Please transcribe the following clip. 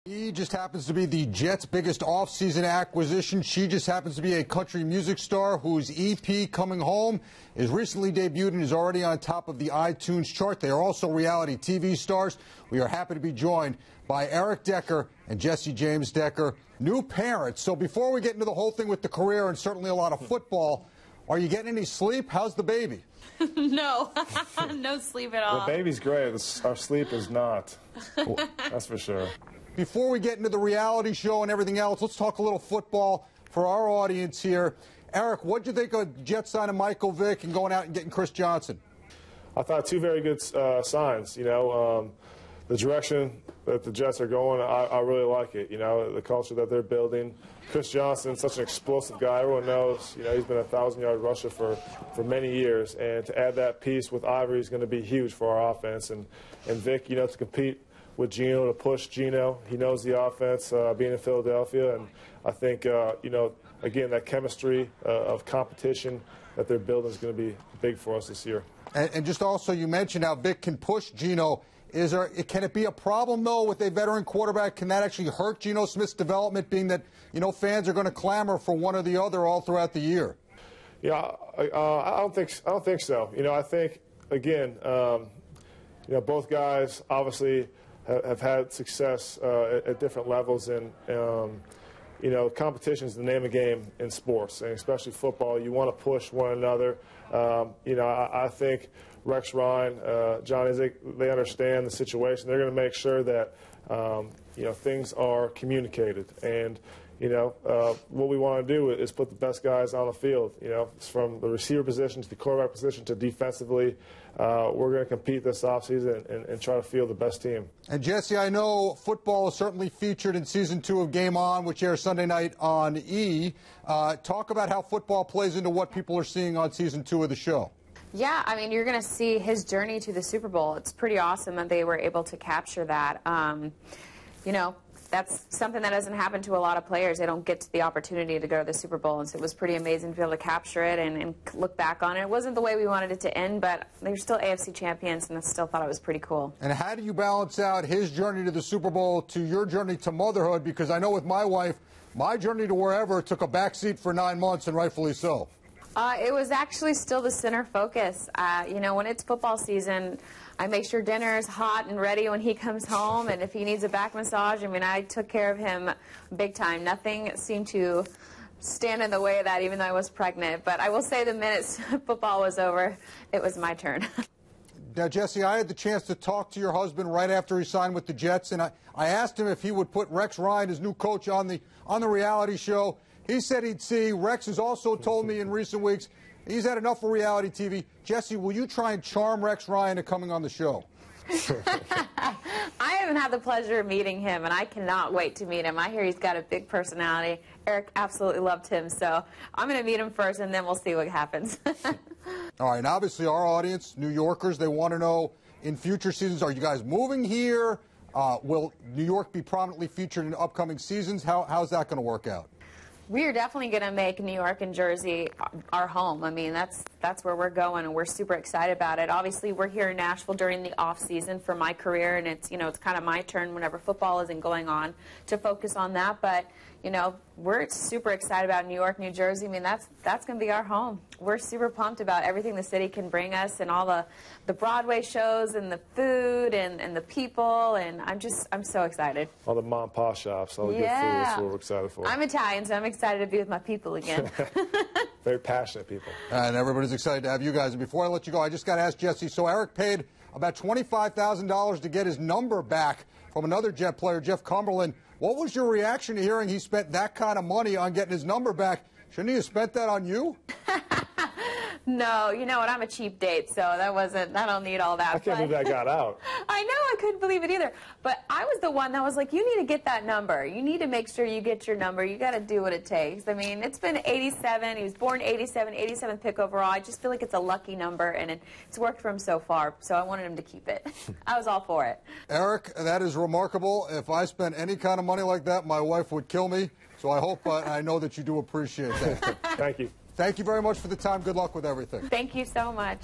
He just happens to be the Jets' biggest offseason acquisition. She just happens to be a country music star whose EP, Coming Home, is recently debuted and is already on top of the iTunes chart. They are also reality TV stars. We are happy to be joined by Eric Decker and Jessie James-Decker, new parents. So before we get into the whole thing with the career and certainly a lot of football, are you getting any sleep? How's the baby? No, no sleep at all. The baby's great. Our sleep is not. That's for sure. Before we get into the reality show and everything else, let's talk a little football for our audience here. Eric, what did you think of Jets signing Michael Vick and going out and getting Chris Johnson? I thought two very good signs. You know, the direction that the Jets are going, I really like it. You know, the culture that they're building. Chris Johnson, such an explosive guy. Everyone knows, you know, he's been a 1,000-yard rusher for many years. And to add that piece with Ivory is going to be huge for our offense. And Vick, you know, to compete with Geno, to push Geno. He knows the offense, being in Philadelphia. And I think, you know, again, that chemistry of competition that they're building is going to be big for us this year. And just also, you mentioned how Vick can push Geno. Can it be a problem, though, with a veteran quarterback? Can that actually hurt Geno Smith's development, being that, you know, fans are going to clamor for one or the other all throughout the year? Yeah, I don't think so. You know, I think, again, you know, both guys obviously have had success at different levels, and you know, competition is the name of the game in sports, and especially football. You want to push one another. You know, I think Rex Ryan, John Izek, they understand the situation. They're going to make sure that you know, things are communicated, and you know, what we want to do is put the best guys on the field. You know, from the receiver position to the quarterback position to defensively. We're going to compete this offseason and try to field the best team. And Jesse, I know football is certainly featured in Season 2 of Game On, which airs Sunday night on E! Talk about how football plays into what people are seeing on Season 2 of the show. Yeah, I mean, you're going to see his journey to the Super Bowl. It's pretty awesome that they were able to capture that. You know, that's something that doesn't happen to a lot of players. They don't get the opportunity to go to the Super Bowl, and so it was pretty amazing to be able to capture it and look back on it. It wasn't the way we wanted it to end, but they were still AFC champions, and I still thought it was pretty cool. And how do you balance out his journey to the Super Bowl to your journey to motherhood? Because I know with my wife, my journey to wherever took a backseat for 9 months, and rightfully so. It was actually still the center focus. You know, when it's football season, I make sure dinner is hot and ready when he comes home, and if he needs a back massage, I mean, I took care of him big time. Nothing seemed to stand in the way of that, even though I was pregnant. But I will say the minute football was over, it was my turn. Now, Jesse, I had the chance to talk to your husband right after he signed with the Jets, and I asked him if he would put Rex Ryan, his new coach, on the reality show. He said he'd see. Rex has also told me in recent weeks he's had enough of reality TV. Jesse, will you try and charm Rex Ryan into coming on the show? I haven't had the pleasure of meeting him, and I cannot wait to meet him. I hear he's got a big personality. Eric absolutely loved him, so I'm going to meet him first, and then we'll see what happens. All right, and obviously our audience, New Yorkers, they want to know in future seasons, are you guys moving here? Will New York be prominently featured in upcoming seasons? How's that going to work out? We are definitely going to make New York and Jersey our home. I mean, that's where we're going, and we're super excited about it. Obviously, we're here in Nashville during the off season for my career, and it's, you know, it's kind of my turn whenever football isn't going on to focus on that. But you know, we're super excited about New York, New Jersey. I mean, that's going to be our home. We're super pumped about everything the city can bring us, and all the Broadway shows and the food and the people, and I'm so excited. All the mom and pop shops, all the good food, that's what we're excited for. I'm Italian, so I'm excited to be with my people again. Very passionate people. And everybody's excited to have you guys. And before I let you go, I just got to ask Jesse, so Eric paid about $25,000 to get his number back from another Jet player, Jeff Cumberland. What was your reaction to hearing he spent that kind of money on getting his number back? Shouldn't he have spent that on you? No, you know what? I'm a cheap date, so I don't need all that. I can't believe that got out. I know, I couldn't believe it either. But I was the one that was like, you need to get that number. You need to make sure you get your number. You got to do what it takes. I mean, it's been 87. He was born 87, 87th pick overall. I just feel like it's a lucky number, and it's worked for him so far. So I wanted him to keep it. I was all for it. Eric, that is remarkable. If I spent any kind of money like that, my wife would kill me. So I hope I know that you do appreciate that. Thank you. Thank you very much for the time. Good luck with everything. Thank you so much.